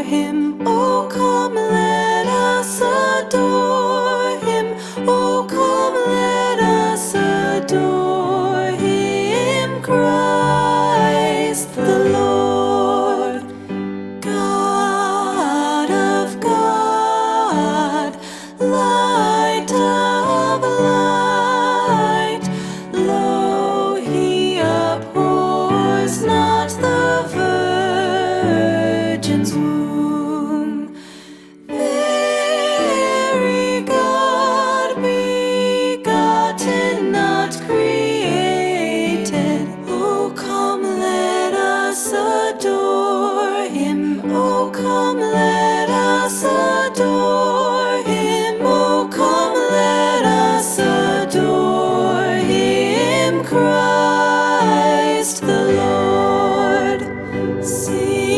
him. Oh, come, let us adore him. Oh, come, let us adore him. Christ the Lord, God of God, light of light. Lo, he abhors not the virgin's womb. Very God, begotten, not created. Oh, come, let us adore him. Oh, come, let us adore him. Oh, come, let us adore him. Christ the Lord. Sing